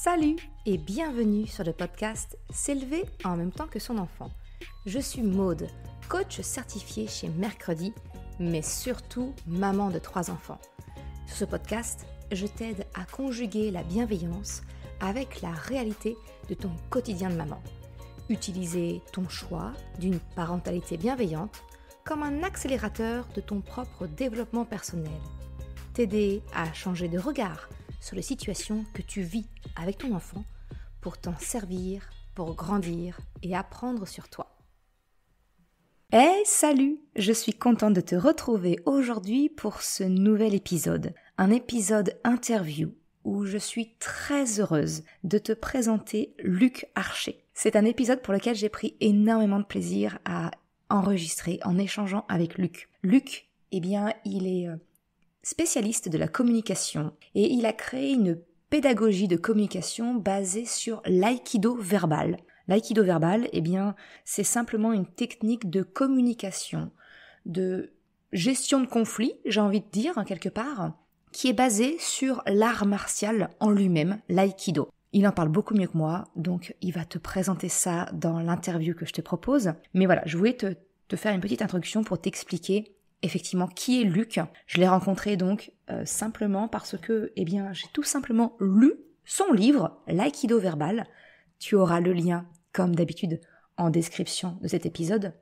Salut et bienvenue sur le podcast S'élever en même temps que son enfant. Je suis Maude, coach certifié chez Mercredi, mais surtout maman de 3 enfants. Sur ce podcast, je t'aide à conjuguer la bienveillance avec la réalité de ton quotidien de maman. Utiliser ton choix d'une parentalité bienveillante comme un accélérateur de ton propre développement personnel. T'aider à changer de regard sur les situations que tu vis avec ton enfant pour t'en servir, pour grandir et apprendre sur toi. Hey, salut! Je suis contente de te retrouver aujourd'hui pour ce nouvel épisode. Un épisode interview où je suis très heureuse de te présenter Luc Archer. C'est un épisode pour lequel j'ai pris énormément de plaisir à enregistrer en échangeant avec Luc. Luc, il est spécialiste de la communication et il a créé une pédagogie de communication basée sur l'aïkido verbal. L'aïkido verbal, c'est simplement une technique de communication, de gestion de conflit, j'ai envie de dire, quelque part, qui est basée sur l'art martial en lui-même, l'aïkido. Il en parle beaucoup mieux que moi, donc il va te présenter ça dans l'interview que je te propose. Mais voilà, je voulais te faire une petite introduction pour t'expliquer effectivement qui est Luc. Je l'ai rencontré donc simplement parce que j'ai tout simplement lu son livre, l'aïkido verbal. Tu auras le lien, comme d'habitude, en description de cet épisode.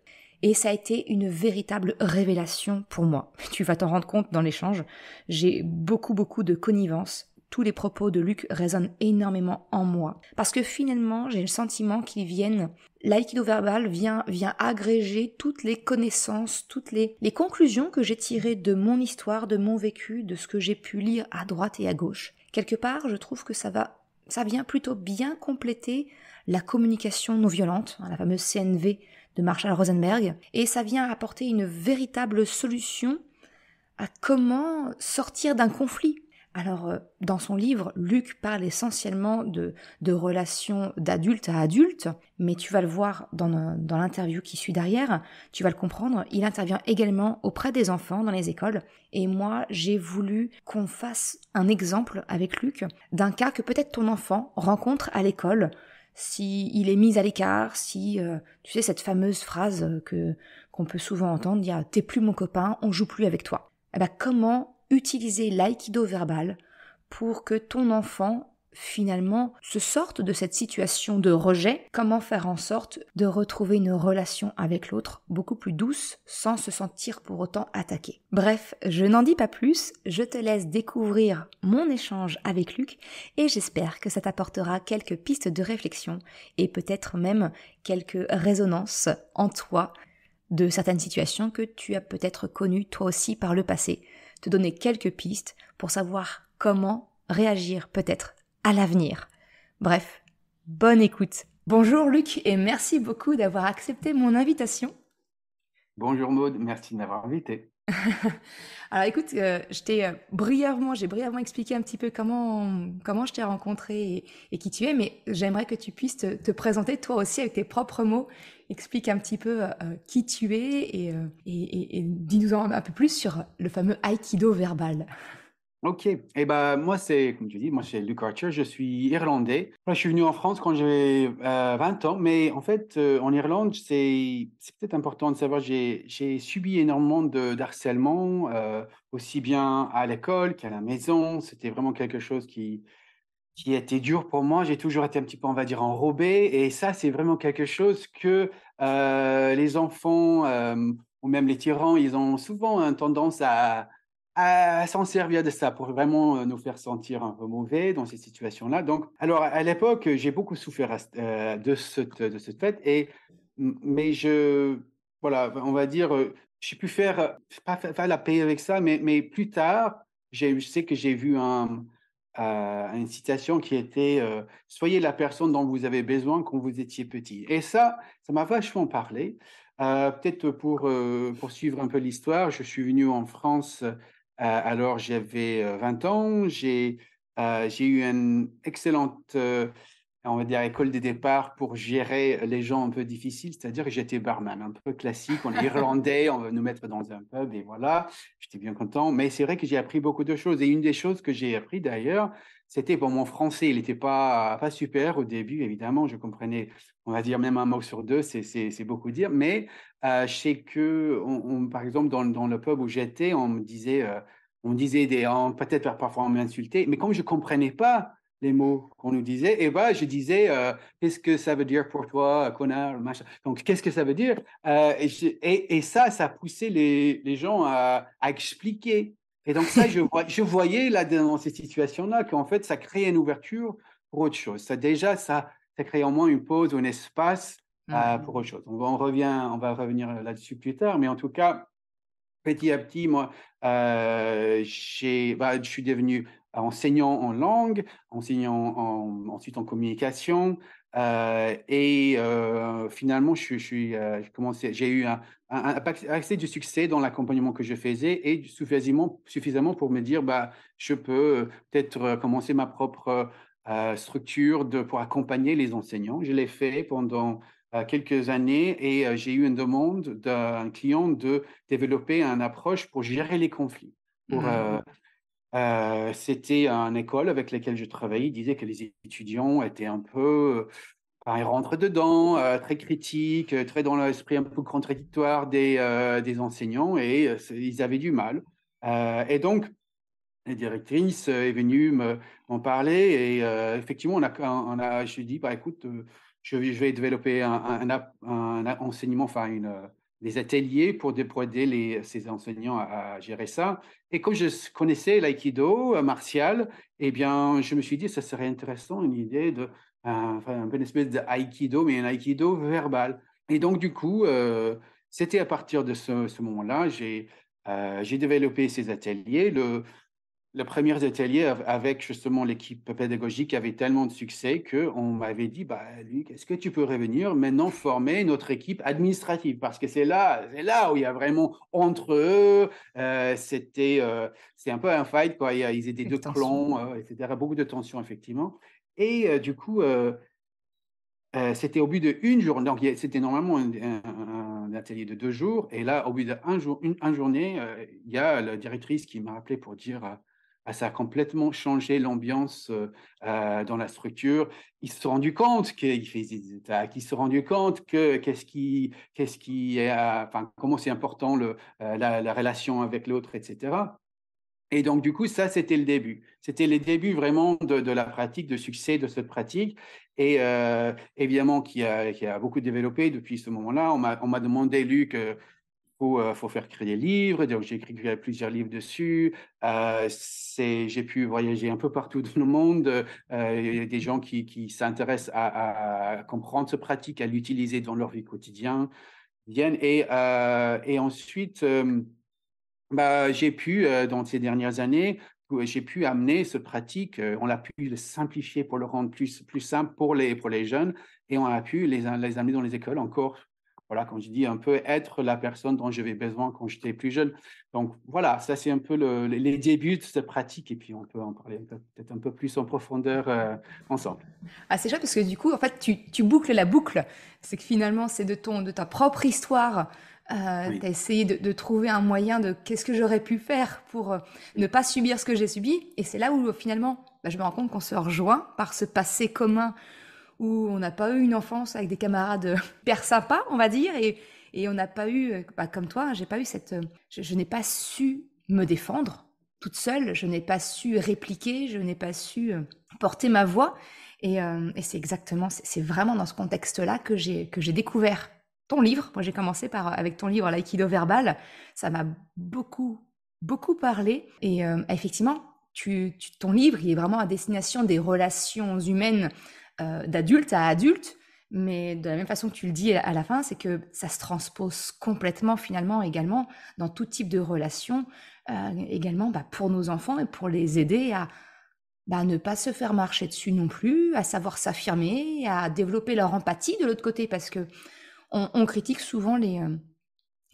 Et ça a été une véritable révélation pour moi. Tu vas t'en rendre compte dans l'échange. J'ai beaucoup de connivence. Tous les propos de Luc résonnent énormément en moi. Parce que finalement, j'ai le sentiment l'aïkido verbal vient agréger toutes les connaissances, toutes les conclusions que j'ai tirées de mon histoire, de mon vécu, de ce que j'ai pu lire à droite et à gauche. Quelque part, je trouve que ça vient plutôt bien compléter la communication non violente, la fameuse CNV de Marshall Rosenberg, et ça vient apporter une véritable solution à comment sortir d'un conflit. Alors, dans son livre, Luc parle essentiellement de relations d'adulte à adulte, mais tu vas le voir dans l'interview qui suit derrière, tu vas le comprendre, il intervient également auprès des enfants dans les écoles, et moi, j'ai voulu qu'on fasse un exemple avec Luc d'un cas que peut-être ton enfant rencontre à l'école, s'il est mis à l'écart, tu sais, cette fameuse phrase qu'on peut souvent entendre, dire « t'es plus mon copain, on joue plus avec toi ». Comment utiliser l'aïkido verbal pour que ton enfant, finalement, se sorte de cette situation de rejet? Comment faire en sorte de retrouver une relation avec l'autre beaucoup plus douce sans se sentir pour autant attaqué? Bref, je n'en dis pas plus, je te laisse découvrir mon échange avec Luc et j'espère que ça t'apportera quelques pistes de réflexion et peut-être même quelques résonances en toi de certaines situations que tu as peut-être connues toi aussi par le passé. Te donner quelques pistes pour savoir comment réagir peut-être à l'avenir. Bref, bonne écoute. Bonjour Luc et merci beaucoup d'avoir accepté mon invitation. Bonjour Maude, merci de m'avoir invité. Alors écoute, j'ai brièvement expliqué un petit peu comment je t'ai rencontré et qui tu es, mais j'aimerais que tu puisses te présenter toi aussi avec tes propres mots. Explique un petit peu qui tu es et dis-nous un peu plus sur le fameux aïkido verbal. Ok, moi comme tu dis, moi c'est Luc Archer, je suis irlandais. Moi, je suis venu en France quand j'avais 20 ans, mais en fait en Irlande, c'est peut-être important de savoir, j'ai subi énormément d'harcèlement, aussi bien à l'école qu'à la maison. C'était vraiment quelque chose qui était dur pour moi. J'ai toujours été un petit peu, on va dire, enrobé, et ça, c'est vraiment quelque chose que les enfants ou même les tyrans, ils ont souvent tendance à s'en servir de ça pour vraiment nous faire sentir un peu mauvais dans ces situations-là. Donc, alors à l'époque, j'ai beaucoup souffert de cette fête, mais voilà, on va dire, j'ai pu pas la paix avec ça, mais plus tard, je sais que j'ai vu une citation qui était soyez la personne dont vous avez besoin quand vous étiez petit. Et ça m'a vachement parlé. Peut-être pour poursuivre un peu l'histoire, je suis venu en France alors j'avais 20 ans. J'ai eu une excellente on va dire, école de départ pour gérer les gens un peu difficiles, c'est-à-dire que j'étais barman, un peu classique. On est irlandais, on va nous mettre dans un pub et voilà, j'étais bien content. Mais c'est vrai que j'ai appris beaucoup de choses. Et une des choses que j'ai appris d'ailleurs, c'était pour mon français. Il n'était pas super au début, évidemment. Je comprenais, on va dire, même un mot sur deux, c'est beaucoup dire. Mais je sais que, par exemple, dans le pub où j'étais, on disait peut-être parfois on m'insultait, mais comme je ne comprenais pas les mots qu'on nous disait, et ben, je disais, qu'est-ce que ça veut dire pour toi, connard, machin. Donc, qu'est-ce que ça veut dire? Et ça poussait les gens à expliquer. Et donc, ça, je voyais là, dans ces situations-là qu'en fait, ça crée une ouverture pour autre chose. Ça crée au moins une pause ou un espace pour autre chose. On va revenir là-dessus plus tard, mais en tout cas, petit à petit, moi, je suis devenu enseignant en langue, ensuite en communication, finalement, j'ai eu un assez de succès dans l'accompagnement que je faisais et suffisamment pour me dire, je peux peut-être commencer ma propre structure pour accompagner les enseignants. Je l'ai fait pendant quelques années et j'ai eu une demande d'un client de développer une approche pour gérer les conflits. C'était une école avec laquelle je travaillais. Il disait que les étudiants étaient un peu, ils rentrent dedans, très critiques, très dans l'esprit un peu contradictoire des enseignants et ils avaient du mal. Et donc, la directrice est venue m'en parler et effectivement, je lui ai dit, écoute, je vais développer un enseignement, des ateliers pour aider ces enseignants à gérer ça. Et comme je connaissais l'aïkido martial, eh bien, je me suis dit, ça serait intéressant, une idée un peu une espèce d'aïkido, mais un aïkido verbal. Et donc, du coup, c'était à partir de ce moment-là, j'ai développé ces ateliers. Les premiers ateliers avec justement l'équipe pédagogique avait tellement de succès qu'on m'avait dit, Luc, est-ce que tu peux revenir maintenant former notre équipe administrative? Parce que c'est là où il y a vraiment entre eux, c'est un peu un fight, quoi. Ils étaient deux Extension. clans, etc. Beaucoup de tensions, effectivement. Et du coup, c'était au bout d'une journée. Donc, c'était normalement un atelier de 2 jours. Et là, au bout d'une journée, il y a la directrice qui m'a appelé pour dire ça a complètement changé l'ambiance dans la structure. Ils se sont rendus compte qu'ils faisaient des attaques. Ils se sont rendus compte que comment c'est important la relation avec l'autre, etc. Et donc, du coup, ça, c'était le début. C'était le début vraiment de la pratique, de succès de cette pratique. Et évidemment, qui a beaucoup développé depuis ce moment-là. On m'a demandé, Luc, faut faire créer des livres. Donc, j'ai écrit plusieurs livres dessus. J'ai pu voyager un peu partout dans le monde. Il y a des gens qui s'intéressent à comprendre cette pratique, à l'utiliser dans leur vie quotidienne. Et ensuite, j'ai pu, dans ces dernières années, j'ai pu amener cette pratique, on a pu le simplifier pour le rendre plus simple pour les jeunes et on a pu les amener dans les écoles encore. Voilà, comme je dis, un peu être la personne dont j'avais besoin quand j'étais plus jeune. Donc voilà, ça c'est un peu les débuts de cette pratique et puis on peut en parler peut-être un peu plus en profondeur ensemble. Ah, c'est chouette parce que du coup, en fait, tu boucles la boucle. C'est que finalement, c'est de ta propre histoire. Tu as Oui. essayé de trouver un moyen de qu'est-ce que j'aurais pu faire pour ne pas subir ce que j'ai subi. Et c'est là où finalement, je me rends compte qu'on se rejoint par ce passé commun où on n'a pas eu une enfance avec des camarades hyper sympas, on va dire, et on n'a pas eu, comme toi, j'ai pas eu je n'ai pas su me défendre toute seule, je n'ai pas su répliquer, je n'ai pas su porter ma voix, et c'est exactement, c'est vraiment dans ce contexte-là que j'ai découvert ton livre. Moi, j'ai commencé avec ton livre L'aïkido verbal, ça m'a beaucoup parlé, et effectivement, ton livre, il est vraiment à destination des relations humaines d'adulte à adulte, mais de la même façon que tu le dis à la fin, c'est que ça se transpose complètement finalement également dans tout type de relation, également pour nos enfants et pour les aider à ne pas se faire marcher dessus non plus, à savoir s'affirmer, à développer leur empathie de l'autre côté, parce que on critique souvent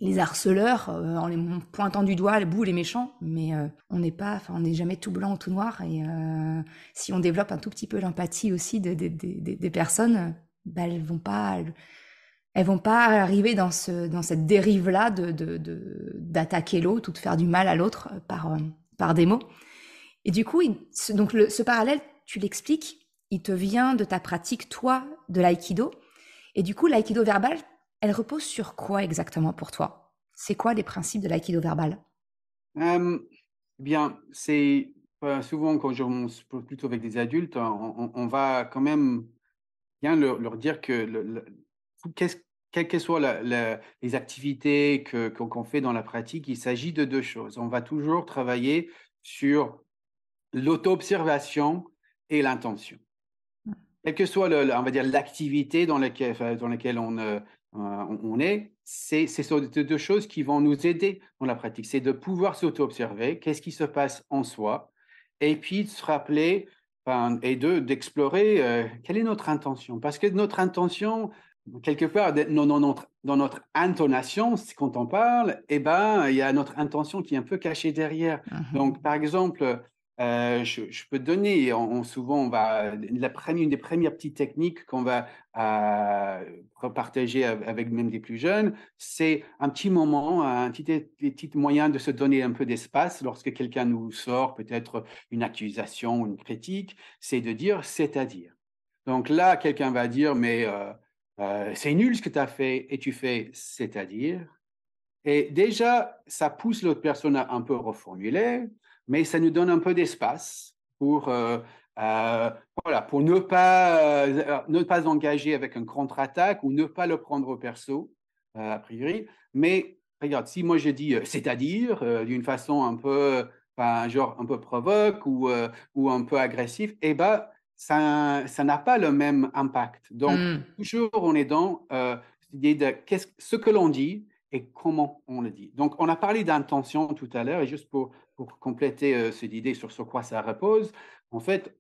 les harceleurs en les pointant du doigt, les méchants, mais on n'est jamais tout blanc ou tout noir. Et si on développe un tout petit peu l'empathie aussi des personnes, bah, elles vont pas arriver dans cette dérive-là d'attaquer l'autre ou de faire du mal à l'autre par des mots. Et du coup, ce parallèle, tu l'expliques, il te vient de ta pratique, toi, de l'aïkido. Et du coup, l'aïkido verbal, elle repose sur quoi exactement pour toi? C'est quoi les principes de l'aïkido verbal? Euh, Bien, c'est souvent quand je commence plutôt avec des adultes, on va quand même bien leur dire que qu'est-ce- quelles que soient les activités qu'on fait dans la pratique, il s'agit de deux choses. On va toujours travailler sur l'auto-observation et l'intention. Quelle que soit, on va dire, l'activité dans laquelle on est, c'est sur ces deux choses qui vont nous aider dans la pratique. C'est de pouvoir s'auto-observer, qu'est-ce qui se passe en soi, et puis de se rappeler et d'explorer quelle est notre intention. Parce que notre intention, quelque part, dans notre intonation, quand on parle, eh ben, il y a notre intention qui est un peu cachée derrière. Mhm. Donc, par exemple, je peux te donner, souvent, une des premières petites techniques qu'on va partager avec même des plus jeunes, c'est un petit moment, un petit moyen de se donner un peu d'espace lorsque quelqu'un nous sort peut-être une accusation, une critique, c'est de dire c'est-à-dire. Donc là, quelqu'un va dire, mais c'est nul ce que tu as fait, et tu fais c'est-à-dire. Et déjà, ça pousse l'autre personne à un peu reformuler, mais ça nous donne un peu d'espace euh, voilà, pour ne pas engager avec une contre-attaque ou ne pas le prendre au perso, a priori. Mais regarde, si moi je dis c'est-à-dire d'une façon un peu, genre un peu provoque ou un peu agressif, eh ben, ça n'a pas le même impact. Donc, Mm. toujours, on est dans l'idée de ce que l'on dit et comment on le dit. Donc, on a parlé d'intention tout à l'heure, et juste pour compléter cette idée sur quoi ça repose, en fait,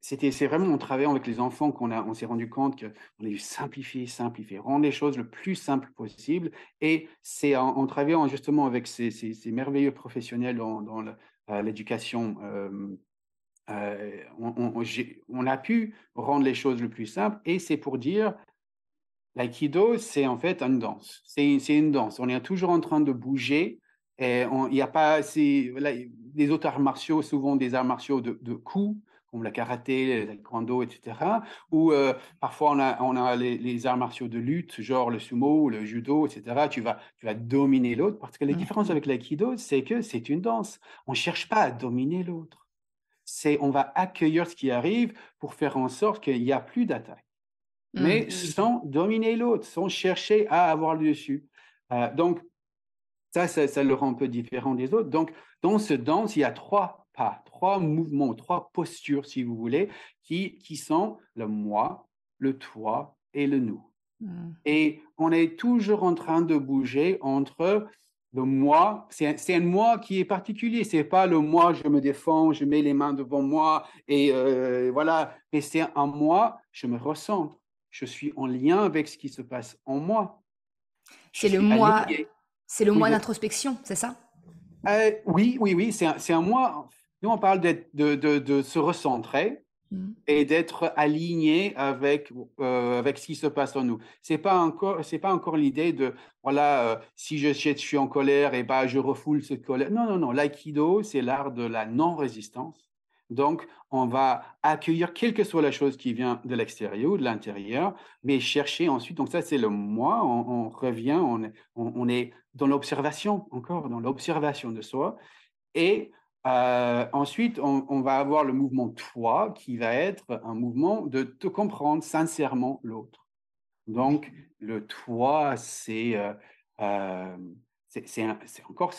c'est vraiment en travaillant avec les enfants on s'est rendu compte qu'on a dû simplifier, rendre les choses le plus simple possible. Et c'est en travaillant justement avec ces merveilleux professionnels dans l'éducation, on a pu rendre les choses le plus simple. Et c'est pour dire, l'aïkido, c'est en fait une danse. C'est une danse. On est toujours en train de bouger. Et il y a pas, voilà, les autres arts martiaux, souvent des arts martiaux de coups, comme le karaté, le taekwondo, etc. Ou parfois on a les arts martiaux de lutte, genre le sumo ou le judo, etc. Tu vas dominer l'autre. Parce que la différence Mhm. avec l'aïkido, c'est que c'est une danse. On ne cherche pas à dominer l'autre. On va accueillir ce qui arrive pour faire en sorte qu'il n'y a plus d'attaque, Mm. mais sans dominer l'autre, sans chercher à avoir le dessus. Donc, ça le rend un peu différent des autres. Donc, dans ce danse, il y a trois pas, trois mouvements, trois postures, si vous voulez, qui sont le moi, le toi et le nous. Mm. Et on est toujours en train de bouger entre le moi, c'est un moi qui est particulier, c'est pas le moi, je me défends, je mets les mains devant moi et voilà, mais c'est un moi, je me ressens, je suis en lien avec ce qui se passe en moi, je C'est le suis moi, aligné. c'est le Oui, moi d'introspection, c'est ça? oui, c'est un moi. Nous, on parle de se recentrer Mm. et d'être aligné avec ce qui se passe en nous. C'est pas encore l'idée de, voilà, si je suis en colère, et ben, je refoule cette colère. Non, non, non. L'aïkido, c'est l'art de la non-résistance. Donc, on va accueillir quelle que soit la chose qui vient de l'extérieur ou de l'intérieur, mais chercher ensuite, donc ça, c'est le moi, on revient, on est dans l'observation, encore dans l'observation de soi. Et ensuite, on va avoir le mouvement toi qui va être un mouvement de te comprendre sincèrement l'autre. Donc, le toi, euh, c'est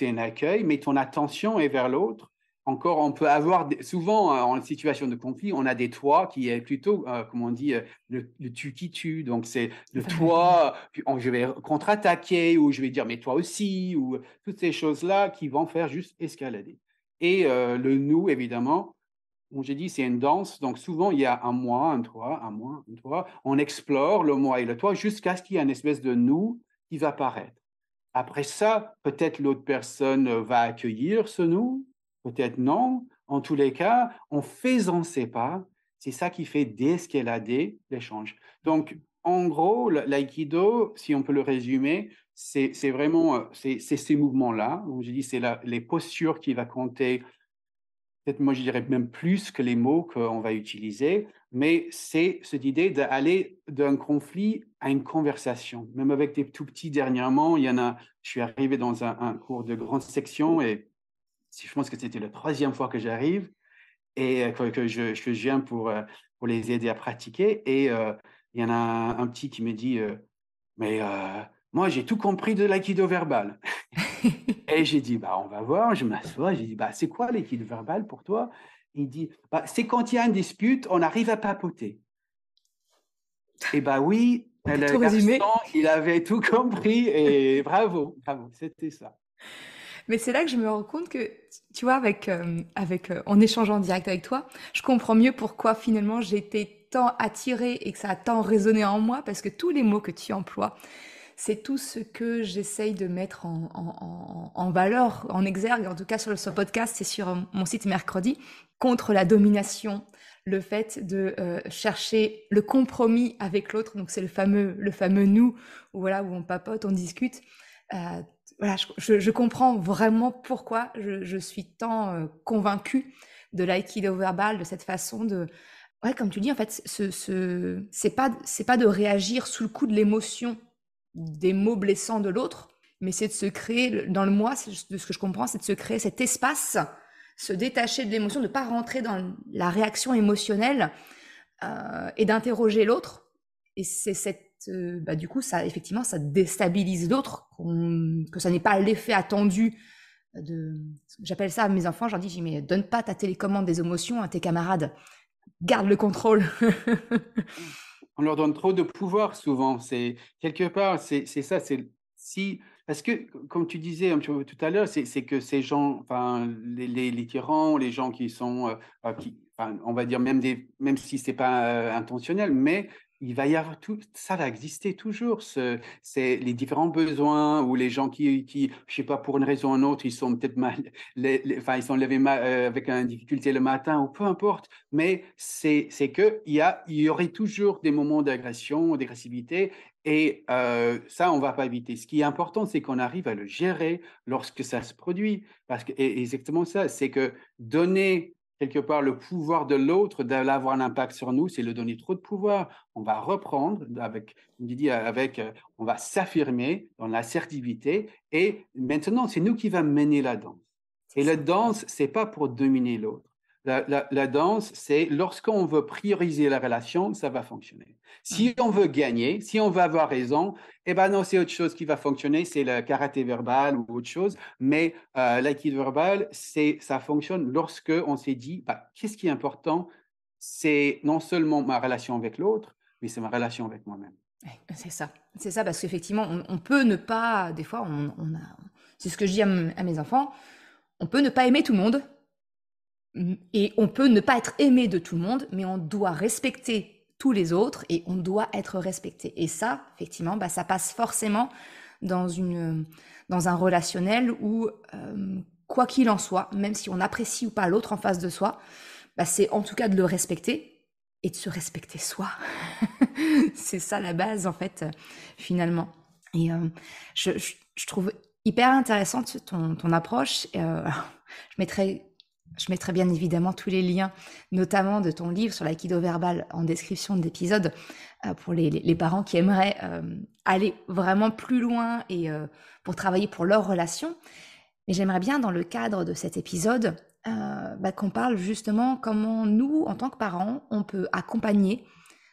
un accueil, mais ton attention est vers l'autre. Encore, on peut avoir, souvent en situation de conflit, on a des toits qui est plutôt, comme on dit, le tu qui tue. Donc, c'est le toi, puis je vais contre-attaquer, ou je vais dire, mais toi aussi, ou toutes ces choses-là qui vont faire juste escalader. Et le nous, évidemment, comme j'ai dit, c'est une danse. Donc, souvent, il y a un moi, un toi, un moi, un toi. On explore le moi et le toi jusqu'à ce qu'il y ait une espèce de nous qui va paraître. Après ça, peut-être l'autre personne va accueillir ce non, peut-être non. En tous les cas, en faisant ces pas, c'est ça qui fait d'escalader l'échange. Donc, en gros, l'aïkido, si on peut le résumer, c'est vraiment c'est ces mouvements-là. Comme je dis, c'est les postures qui va compter. Peut-être moi, je dirais même plus que les mots qu'on va utiliser, mais c'est cette idée d'aller d'un conflit à une conversation. Même avec des tout petits dernièrement, il y en a, je suis arrivé dans un cours de grande section et je pense que c'était la troisième fois que j'arrive et que je viens pour les aider à pratiquer. Et il y en a un petit qui me dit, mais moi, j'ai tout compris de l'aïkido verbal. Et j'ai dit, bah, on va voir, je m'assois, j'ai dit, bah, c'est quoi l'équilibre verbal pour toi? Il dit, bah, c'est quand il y a une dispute, on arrive à papoter. Et bah oui, T'as le tout garçon, résumé. il avait tout compris et bravo, bravo, c'était ça. Mais c'est là que je me rends compte que, tu vois, en échangeant en direct avec toi, je comprends mieux pourquoi finalement j'ai été tant attirée et que ça a tant résonné en moi, parce que tous les mots que tu emploies, c'est tout ce que j'essaye de mettre en valeur, en exergue, en tout cas sur ce podcast et sur mon site mercredi, contre la domination, le fait de chercher le compromis avec l'autre, donc c'est le fameux nous, où, voilà, où on papote, on discute. Euh, voilà, je comprends vraiment pourquoi je suis tant convaincue de l'aïkido verbal, de cette façon de... Ouais, comme tu dis, en fait, c'est pas de réagir sous le coup de l'émotion des mots blessants de l'autre, mais c'est de se créer, dans le moi, de ce que je comprends, c'est de se créer cet espace, se détacher de l'émotion, de ne pas rentrer dans la réaction émotionnelle et d'interroger l'autre. Et c'est bah, du coup, ça, effectivement, ça déstabilise l'autre, que ça n'est pas l'effet attendu de... J'appelle ça à mes enfants, je leur dis, mais donne pas ta télécommande des émotions à tes camarades, garde le contrôle. On leur donne trop de pouvoir souvent. C'est quelque part, c'est ça. C'est si parce que comme tu disais un petit peu tout à l'heure, c'est que ces gens, enfin les tyrans, les gens qui sont, qui, enfin, on va dire même si c'est pas intentionnel, mais il va y avoir tout, ça va exister toujours. C'est les différents besoins ou les gens qui, je sais pas, pour une raison ou une autre, ils sont peut-être mal, enfin ils sont levés avec une difficulté le matin ou peu importe. Mais c'est que il y aurait toujours des moments d'agression, d'agressivité, et ça, on ne va pas éviter. Ce qui est important, c'est qu'on arrive à le gérer lorsque ça se produit. Parce que, et exactement ça, c'est que donner quelque part le pouvoir de l'autre, d'avoir un impact sur nous, c'est le donner trop de pouvoir. On va reprendre avec, comme tu dis, on va s'affirmer dans l'assertivité, et maintenant, c'est nous qui va mener la danse. Et la danse, c'est pas pour dominer l'autre. La danse, c'est lorsqu'on veut prioriser la relation, ça va fonctionner. Si on veut gagner, si on veut avoir raison, eh ben non, c'est autre chose qui va fonctionner, c'est le karaté verbal ou autre chose. Mais l'aïkido verbal, ça fonctionne lorsque on s'est dit, bah, qu'est-ce qui est important? C'est non seulement ma relation avec l'autre, mais c'est ma relation avec moi-même. C'est ça, parce qu'effectivement, on peut ne pas, des fois, c'est ce que je dis à mes enfants, on peut ne pas aimer tout le monde, et on peut ne pas être aimé de tout le monde, mais on doit respecter tous les autres et on doit être respecté. Et ça, effectivement, bah, ça passe forcément dans un relationnel où, quoi qu'il en soit, même si on apprécie ou pas l'autre en face de soi, bah, c'est en tout cas de le respecter et de se respecter soi. C'est ça la base, en fait, finalement. Et je trouve hyper intéressante ton approche. Je mettrai bien évidemment tous les liens, notamment de ton livre sur l'aïkido verbal en description de l'épisode, pour les parents qui aimeraient aller vraiment plus loin et pour travailler pour leur relation. Mais j'aimerais bien, dans le cadre de cet épisode, bah, qu'on parle justement comment nous, en tant que parents, on peut accompagner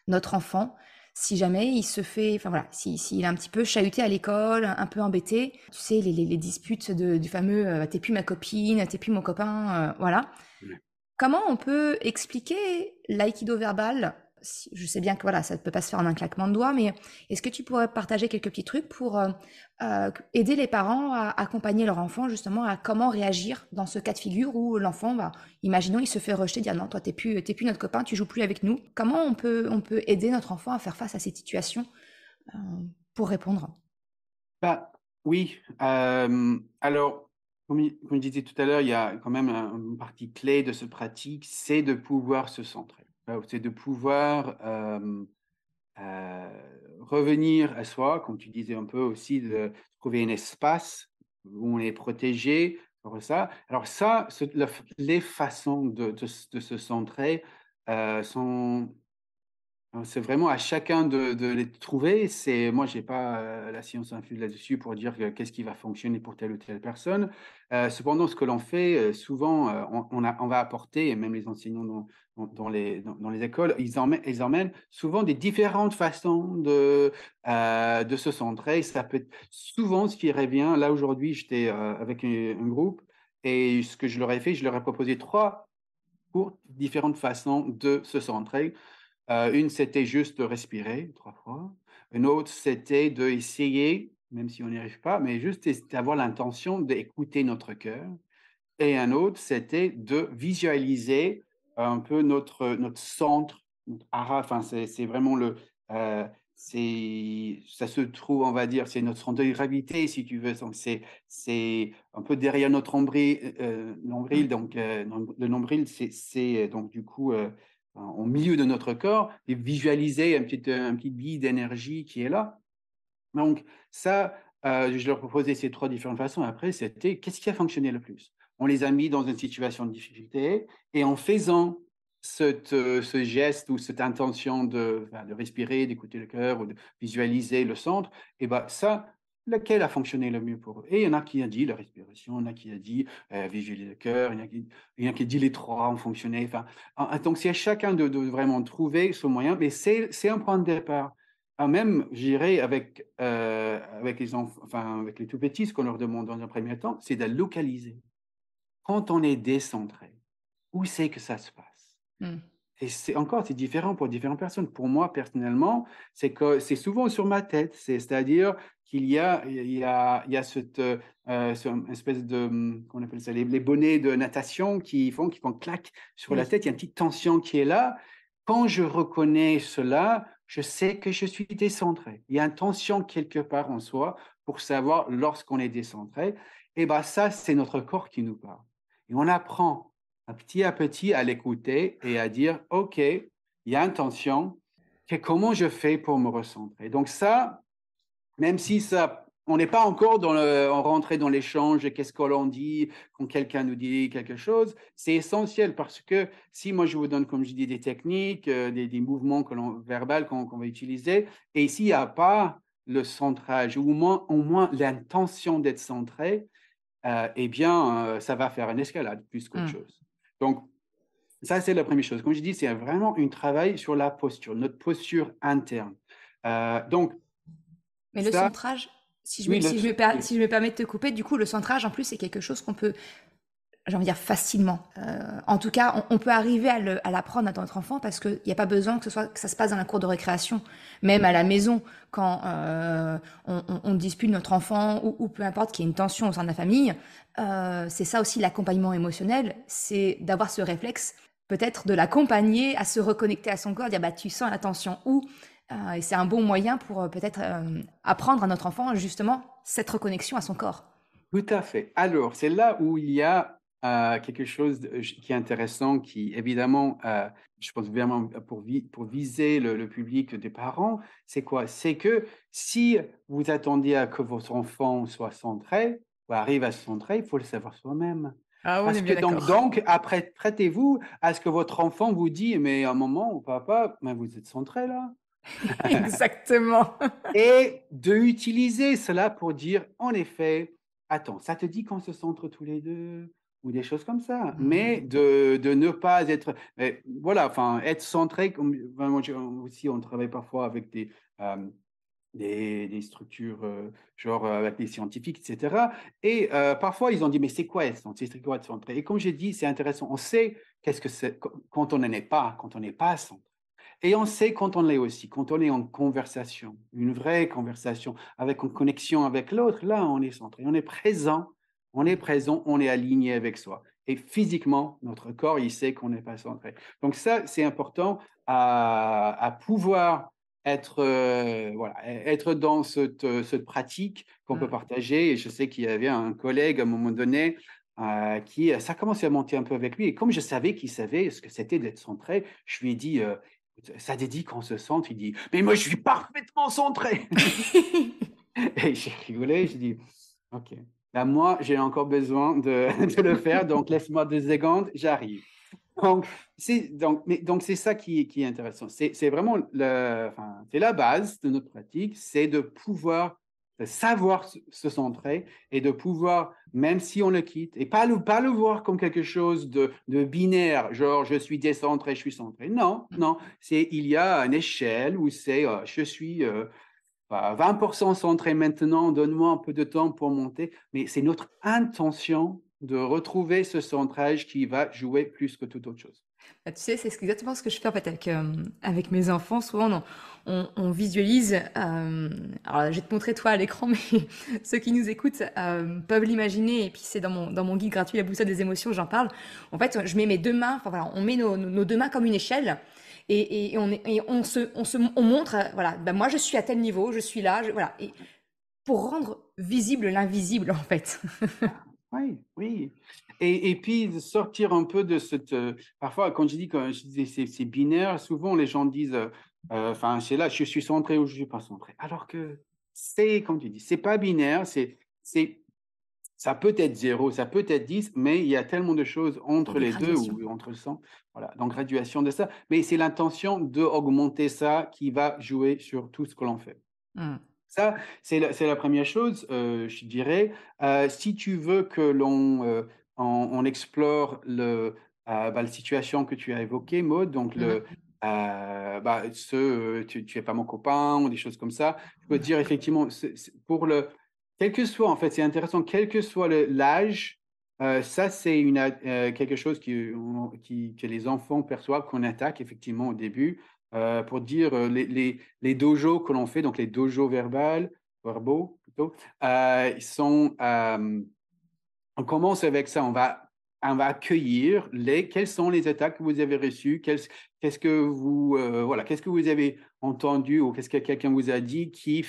notre enfant si jamais il se fait, enfin voilà, s'il est un petit peu chahuté à l'école, un peu embêté, tu sais, les disputes du fameux t'es plus ma copine, t'es plus mon copain, voilà. Comment on peut expliquer l'aïkido verbal? Je sais bien que voilà, ça ne peut pas se faire en un claquement de doigts, mais est-ce que tu pourrais partager quelques petits trucs pour aider les parents à accompagner leur enfant justement à comment réagir dans ce cas de figure où l'enfant, bah, imaginons, il se fait rejeter, dire non, toi t'es plus notre copain, tu joues plus avec nous. Comment on peut aider notre enfant à faire face à ces situations euh, pour répondre? Bah, oui. Alors, comme je disais tout à l'heure, il y a quand même une partie clé de cette pratique, c'est de pouvoir se centrer. C'est de pouvoir revenir à soi, comme tu disais un peu aussi, de trouver un espace où on est protégé pour ça. Alors ça, les façons de se centrer sont c'est vraiment à chacun de les trouver. Moi, j'ai pas, la science infuse là-dessus pour dire que qu'est-ce qui va fonctionner pour telle ou telle personne. Cependant, ce que l'on fait, souvent, on va apporter et même les enseignants dans les écoles, ils emmènent souvent des différentes façons de se centrer. Ça peut être souvent ce qui revient là, aujourd'hui, j'étais, avec un groupe et ce que je leur ai fait, je leur ai proposé 3 courtes différentes façons de se centrer. Une, c'était juste de respirer 3 fois. Une autre, c'était d'essayer, même si on n'y arrive pas, mais juste d'avoir l'intention d'écouter notre cœur. Et un autre, c'était de visualiser un peu notre centre, notre hara, enfin, c'est vraiment ça se trouve, on va dire, c'est notre centre de gravité, si tu veux. Donc, c'est un peu derrière notre nombril. Mmh. Donc, le nombril, donc, du coup, au milieu de notre corps, et visualiser un petit billet d'énergie qui est là. Donc ça, je leur proposais ces 3 différentes façons. Après, c'était qu'est-ce qui a fonctionné le plus? On les a mis dans une situation de difficulté et en faisant ce geste ou cette intention de respirer, d'écouter le cœur ou de visualiser le centre, et ben ça, lequel a fonctionné le mieux pour eux? Et il y en a qui a dit la respiration, il y en a qui a dit, visualiser le cœur, il y en a qui a dit les 3 ont fonctionné. Enfin, donc c'est à chacun de vraiment trouver ce moyen, mais c'est un point de départ. Ah, même, je dirais, avec les enfants, enfin, avec les tout petits, ce qu'on leur demande dans un premier temps, c'est de localiser. Quand on est décentré, où c'est que ça se passe? Mmh. Et c'est différent pour différentes personnes. Pour moi, personnellement, c'est que c'est souvent sur ma tête. C'est-à-dire qu'il y a cette, espèce de, comment on appelle ça? Les bonnets de natation qui font clac sur la Oui. tête. Il y a une petite tension qui est là. Quand je reconnais cela, je sais que je suis décentré. Il y a une tension quelque part en soi pour savoir lorsqu'on est décentré. Et ben ça, c'est notre corps qui nous parle. Et on apprend à petit à l'écouter et à dire: «OK, il y a une tension, comment je fais pour me recentrer?» Donc ça, même si ça on n'est pas encore en rentré dans l'échange, qu'est-ce que l'on dit quand quelqu'un nous dit quelque chose, c'est essentiel parce que si moi je vous donne, comme je dis, des techniques, des mouvements verbal qu'on va utiliser et s'il y a pas le centrage ou au moins l'intention d'être centré, eh bien, ça va faire une escalade plus qu'autre Mmh. chose. Donc ça, c'est la première chose. Comme je dis, c'est vraiment un travail sur la posture, notre posture interne. Donc Mais le ça, centrage, si je me oui, si je me per oui, si je me permets de te couper, du coup, le centrage, en plus, c'est quelque chose qu'on peut, j'ai envie de dire facilement. En tout cas, on peut arriver à l'apprendre à notre enfant parce qu'il n'y a pas besoin que ça se passe dans la cour de récréation, même à la maison, quand on dispute notre enfant ou peu importe qu'il y ait une tension au sein de la famille. C'est ça aussi l'accompagnement émotionnel, c'est d'avoir ce réflexe, peut-être de l'accompagner à se reconnecter à son corps, dire bah tu sens la tension où, et c'est un bon moyen pour peut-être apprendre à notre enfant justement cette reconnexion à son corps. tout à fait. Alors, c'est là où il y a quelque chose qui est intéressant, qui évidemment, je pense vraiment pour viser le public des parents, c'est quoi? C'est que si vous attendez à que votre enfant soit centré ou arrive à se centrer, il faut le savoir soi-même. Ah, on est Parce que bien d'accord. donc après, prêtez-vous à ce que votre enfant vous dit: «Mais un moment, papa, mais vous êtes centré là?» Exactement. Et d'utiliser cela pour dire: «En effet, attends, ça te dit qu'on se centre tous les 2 ou des choses comme ça?» mais Mmh. de ne pas être voilà, enfin, être centré comme vraiment aussi on travaille parfois avec des structures, genre, avec des scientifiques et cetera et parfois ils ont dit: «Mais c'est quoi être centré? C'est quoi être centré?» Et comme j'ai dit, c'est intéressant, on sait qu'est-ce que c'est quand on n'en est pas, quand on n'est pas centré. Et on sait quand on l'est aussi, quand on est en conversation, une vraie conversation, avec une connexion avec l'autre, là, on est centré, on est présent, on est aligné avec soi. Et physiquement, notre corps, il sait qu'on n'est pas centré. Donc ça, c'est important à pouvoir voilà, être dans cette pratique qu'on peut Mmh. partager. Et je sais qu'il y avait un collègue à un moment donné qui, ça a commencé à monter un peu avec lui. Et comme je savais qu'il savait ce que c'était d'être centré, je lui ai dit, ça te dit qu'on se centre? Il dit, mais moi, je suis parfaitement centré. Et j'ai rigolé, j'ai dit: «OK, bah, moi, j'ai encore besoin de de le faire, donc laisse-moi 2 secondes, j'arrive». Donc c'est ça qui est intéressant. C'est vraiment c'est la base de notre pratique, c'est de pouvoir, savoir se centrer et de pouvoir, même si on le quitte et pas le voir comme quelque chose de binaire, genre: «Je suis décentré, je suis centré». Non, Mmh. non, il y a une échelle où c'est, je suis, 20 centré maintenant, donne-moi un peu de temps pour monter, mais c'est notre intention de retrouver ce centrage qui va jouer plus que toute autre chose. Bah, tu sais, c'est exactement ce que je fais en fait avec mes enfants. Souvent, on visualise. Alors, je vais te montrer toi à l'écran, mais ceux qui nous écoutent peuvent l'imaginer. Et puis, c'est dans mon guide gratuit, la boussole des émotions, j'en parle. En fait, je mets mes deux mains. Enfin voilà, on met nos deux mains comme une échelle. On montre, voilà, ben moi je suis à tel niveau, je suis là, voilà. Et pour rendre visible l'invisible, en fait. Oui, oui, et puis de sortir un peu de cette, parfois quand je disais c'est binaire, souvent les gens disent, enfin, c'est là: «Je suis centré» ou «Je suis pas centré», alors que c'est comme tu dis, c'est pas binaire, c'est ça peut être 0, ça peut être 10, mais il y a tellement de choses Il y a entre des les 2 graduations. ou entre le 100, voilà, donc graduation de ça, mais c'est l'intention d'augmenter ça qui va jouer sur tout ce que l'on fait. Mm. Ça, c'est la 1re chose, je dirais. Si tu veux que l'on, on explore la situation que tu as évoquée, Maud, donc Mhm. tu es pas mon copain ou des choses comme ça. Je peux te dire effectivement, c'est pour le quel que soit en fait, c'est intéressant, quel que soit l'âge, ça c'est quelque chose que les enfants perçoivent qu'on attaque effectivement au début, pour dire, les dojos que l'on fait, donc les dojos verbaux plutôt, ils sont, on commence avec ça, on va accueillir quelles sont les attaques que vous avez reçues, qu'est-ce que vous, voilà, qu'est-ce que vous avez entendu ou qu'est-ce que quelqu'un vous a dit qui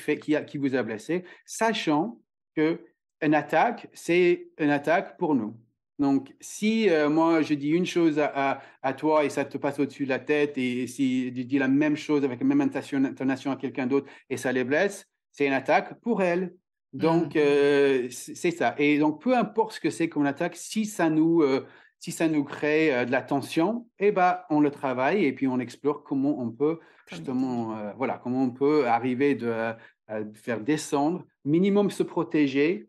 vous a blessé, sachant qu'une attaque, c'est une attaque pour nous. Donc si, moi je dis une chose à toi et ça te passe au-dessus de la tête et si tu dis la même chose avec la même intonation à quelqu'un d'autre et ça les blesse, c'est une attaque pour elle. Donc, Mm. c'est ça, et donc peu importe ce que c'est comme attaque, si ça nous crée, de la tension, et ben, on le travaille et puis on explore comment on peut Communiquer. justement, voilà, comment on peut arriver à faire descendre, minimum se protéger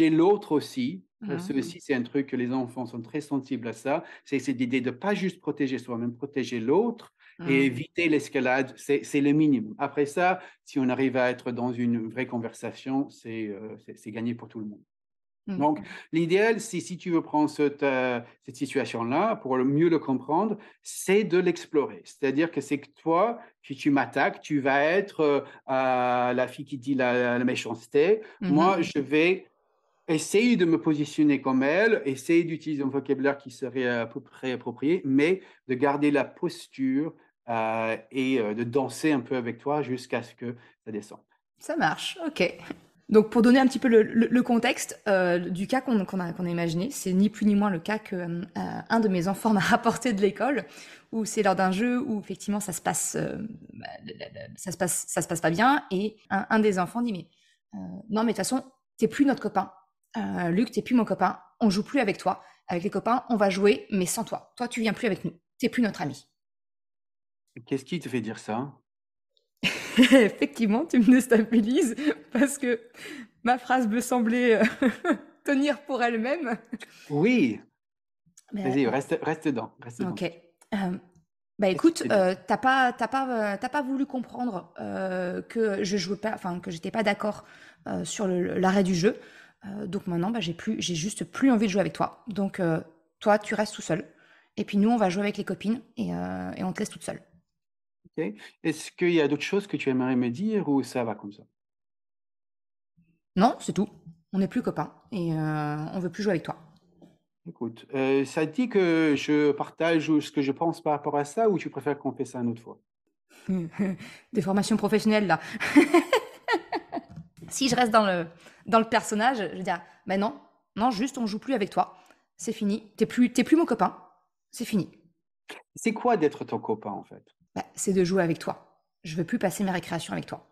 l'autre aussi. Ça Mhm. aussi, c'est un truc que les enfants sont très sensibles à ça. C'est l'idée de pas juste protéger soi-même, protéger l'autre et Mm. éviter l'escalade, c'est le minimum. Après ça, si on arrive à être dans une vraie conversation, c'est gagné pour tout le monde. Mm. Donc, l'idéal, c'est si tu veux prendre cette situation-là, pour mieux le comprendre, c'est de l'explorer. C'est-à-dire que c'est que toi, si tu m'attaques, tu vas être la fille qui dit la méchanceté. Mhm. Moi, je vais essayer de me positionner comme elle, essayer d'utiliser un vocabulaire qui serait à peu près approprié, mais de garder la posture et de danser un peu avec toi jusqu'à ce que ça descende. Ça marche, ok. Donc pour donner un petit peu le contexte du cas qu'on a imaginé, c'est ni plus ni moins le cas que un de mes enfants m'a rapporté de l'école, où c'est lors d'un jeu où effectivement ça se passe, ça se passe pas bien, et un des enfants dit mais non mais de toute façon t'es plus notre copain, Luc t'es plus mon copain, on joue plus avec toi, avec les copains on va jouer mais sans toi, toi tu viens plus avec nous, t'es plus notre ami. Qu'est-ce qui te fait dire ça? Effectivement, tu me déstabilises parce que ma phrase me semblait tenir pour elle-même. Oui, Mais, vas-y, reste dedans, reste dedans. ok. Bah Qu'est-ce qu'il écoute, te dit? t'as pas voulu comprendre que je jouais pas, enfin que j'étais pas d'accord sur l'arrêt du jeu. Donc maintenant, bah, j'ai juste plus envie de jouer avec toi. Donc toi, tu restes tout seul. Et puis nous, on va jouer avec les copines et on te laisse toute seule. OK. Est-ce qu'il y a d'autres choses que tu aimerais me dire ou ça va comme ça? Non, c'est tout. On n'est plus copains et on veut plus jouer avec toi. Écoute, ça te dit que je partage ce que je pense par rapport à ça ou tu préfères qu'on fait ça une autre fois? Des formations professionnelles, là. Si je reste dans le personnage, je vais dire, ben non, non, juste on joue plus avec toi. C'est fini. T'es plus mon copain. C'est fini. C'est quoi d'être ton copain, en fait? Bah, c'est de jouer avec toi. Je veux plus passer mes récréations avec toi.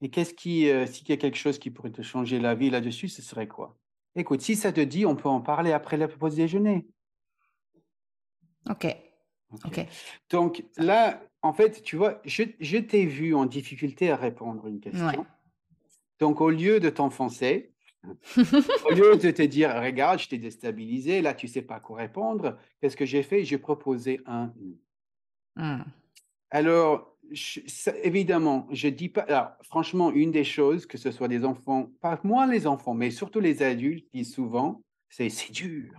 Et s'il y a quelque chose qui pourrait te changer la vie là-dessus, ce serait quoi? Écoute, si ça te dit, on peut en parler après la pause déjeuner. Ok, OK. ok. Donc là, en fait, tu vois, je t'ai vu en difficulté à répondre à une Ouais. question. Donc au lieu de t'enfoncer, au lieu de te dire: «Regarde, je t'ai déstabilisé, là, tu sais pas quoi répondre», qu'est-ce que j'ai fait? J'ai proposé un «non». Hmm. Alors, évidemment, je dis pas. Alors, franchement, une des choses, que ce soit des enfants, pas moins les enfants, mais surtout les adultes, disent souvent, c'est dur.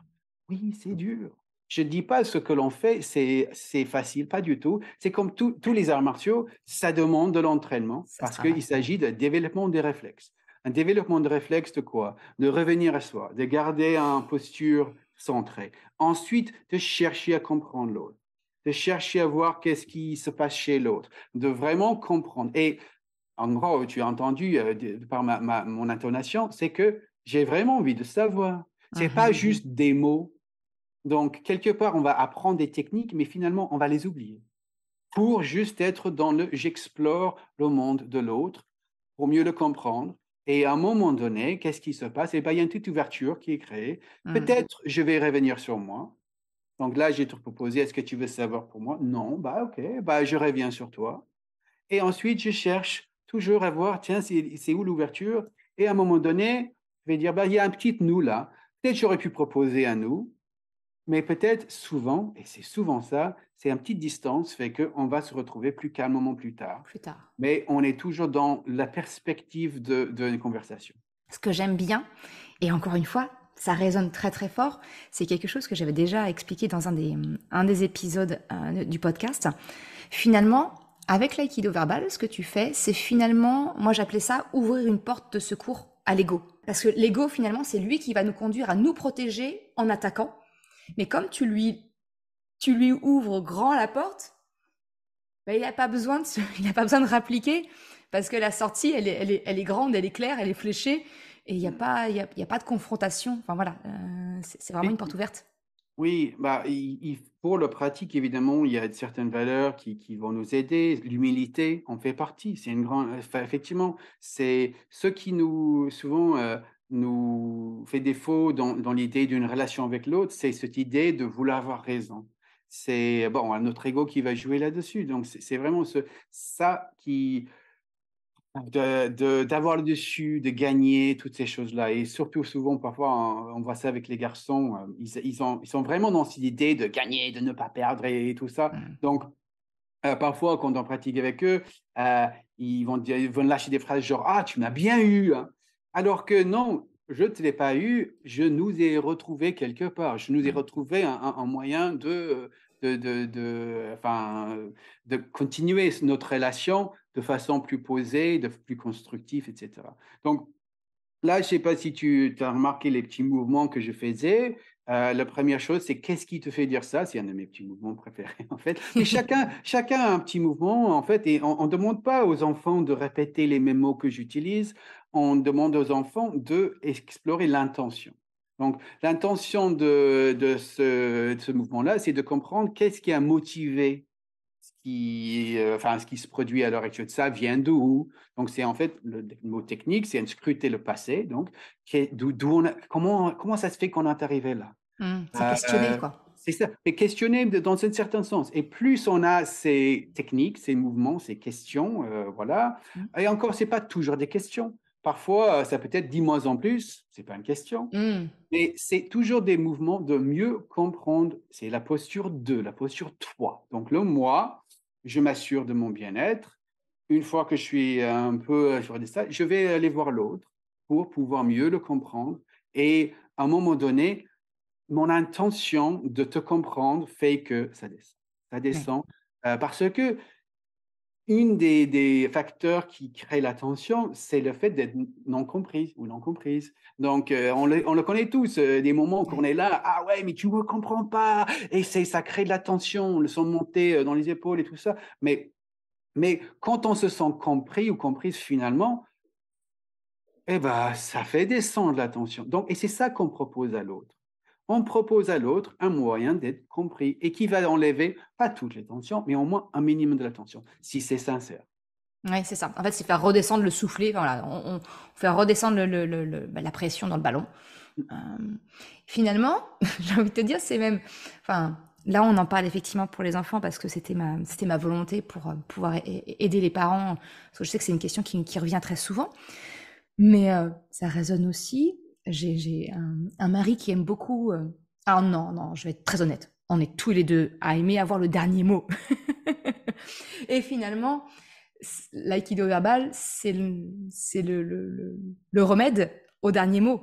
Oui, c'est dur. Je dis pas ce que l'on fait, c'est facile, pas du tout. C'est comme tous les arts martiaux, ça demande de l'entraînement Ça se parce qu'il travaille. s'agit de développement des réflexes. Un développement de réflexes de quoi? De revenir à soi, de garder une posture centrée. Ensuite, de chercher à comprendre l'autre, de chercher à voir qu'est-ce qui se passe chez l'autre, de vraiment comprendre. Et en gros, tu as entendu par mon intonation, c'est que j'ai vraiment envie de savoir. C'est pas Mhm. juste des mots. Donc, quelque part, on va apprendre des techniques, mais finalement, on va les oublier pour juste être dans le j'explore le monde de l'autre pour mieux le comprendre. Et à un moment donné, qu'est-ce qui se passe? Eh bien, il y a une petite ouverture qui est créée. Hmm. Peut-être je vais revenir sur moi. Donc là, j'ai te proposé, est-ce que tu veux savoir pour moi? Non, bah ok, bah je reviens sur toi. Et ensuite, je cherche toujours à voir, tiens, c'est où l'ouverture? Et à un moment donné, je vais dire, bah il y a un petit nous là. Peut-être j'aurais pu proposer un nous, mais peut-être souvent, et c'est souvent ça, c'est une petite distance, fait qu'on va se retrouver plus calmement plus tard. Plus tard. Mais on est toujours dans la perspective d'une conversation. Ce que j'aime bien, et encore une fois, ça résonne très très fort, c'est quelque chose que j'avais déjà expliqué dans un des épisodes du podcast. Finalement, avec l'aïkido verbal, ce que tu fais, c'est finalement, moi j'appelais ça ouvrir une porte de secours à l'ego. Parce que l'ego, finalement, c'est lui qui va nous conduire à nous protéger en attaquant. Mais comme tu lui ouvres grand la porte, ben, il n'a pas besoin il a pas besoin de rappliquer parce que la sortie, elle est grande, elle est claire, elle est fléchée et il y a pas de confrontation. Enfin voilà, c'est vraiment une Et porte ouverte. oui, bah, pour le pratique, évidemment, il y a certaines valeurs qui vont nous aider. L'humilité en fait partie. C'est une grande, enfin, effectivement, c'est ce qui souvent, nous fait défaut dans l'idée d'une relation avec l'autre, c'est cette idée de vouloir avoir raison. C'est, bon, notre ego qui va jouer là-dessus. Donc, c'est vraiment ça qui, d'avoir le dessus, de gagner, toutes ces choses-là. Et surtout, souvent, parfois, on voit ça avec les garçons, ils sont vraiment dans cette idée de gagner, de ne pas perdre et tout ça. Mm. Donc, parfois, quand on pratique avec eux, euh, ils vont lâcher des phrases genre: «Ah, tu m'as bien eu, hein!» Alors que non, je ne te l'ai pas eu, je nous ai retrouvés quelque part. Je nous ai Mm. retrouvés un moyen enfin, de continuer notre relation de façon plus posée, plus constructive, et cetera. Donc, là, je ne sais pas si tu as remarqué les petits mouvements que je faisais. La première chose, c'est qu'est-ce qui te fait dire ça? C'est un de mes petits mouvements préférés, en fait. Mais chacun a un petit mouvement, en fait, et on ne demande pas aux enfants de répéter les mêmes mots que j'utilise. On demande aux enfants d'explorer l'intention. Donc, l'intention de ce mouvement-là, c'est de comprendre qu'est-ce qui a motivé ce qui se produit à l'heure actuelle. Ça vient d'où? Donc, c'est en fait, le mot technique, c'est scruter le passé. Donc, comment ça se fait qu'on est arrivé là? Mm. C'est questionner, Euh, quoi. c'est ça, et questionner dans un certain sens. Et plus on a ces techniques, ces mouvements, ces questions, voilà. Mm. Et encore, c'est pas toujours des questions. Parfois, ça peut être dis-moi en plus, c'est pas une question. Mm. Mais c'est toujours des mouvements de mieux comprendre. C'est la posture toi. Donc le moi, je m'assure de mon bien-être. Une fois que je suis un peu sur ça, je vais aller voir l'autre pour pouvoir mieux le comprendre. Et à un moment donné, mon intention de te comprendre fait que ça descend. Ça Ouais. descend parce que une des facteurs qui crée la tension, c'est le fait d'être non compris ou non comprise. Donc, on le connaît tous, des moments où on Ouais. est là: «Ah ouais, mais tu ne me comprends pas!» et ça crée de la tension, on le sent monter, dans les épaules et tout ça. Mais Mais quand on se sent compris ou comprise finalement, eh ben, ça fait descendre la tension. Donc, et c'est ça qu'on propose à l'autre. On propose à l'autre un moyen d'être compris et qui va enlever, pas toutes les tensions, mais au moins un minimum de la tension, si c'est sincère. Ouais, c'est ça. En fait, c'est faire redescendre le soufflet. Voilà, on fait redescendre la pression dans le ballon. Euh, Finalement, j'ai envie de te dire, c'est même. Enfin, là, on en parle effectivement pour les enfants parce que c'était ma volonté pour pouvoir aider les parents. Parce que je sais que c'est une question qui revient très souvent. Mais ça résonne aussi. J'ai un mari qui aime beaucoup. Alors non, non, je vais être très honnête. On est tous les deux à aimer avoir le dernier mot. Et finalement, l'aïkido verbal, c'est le remède au dernier mot.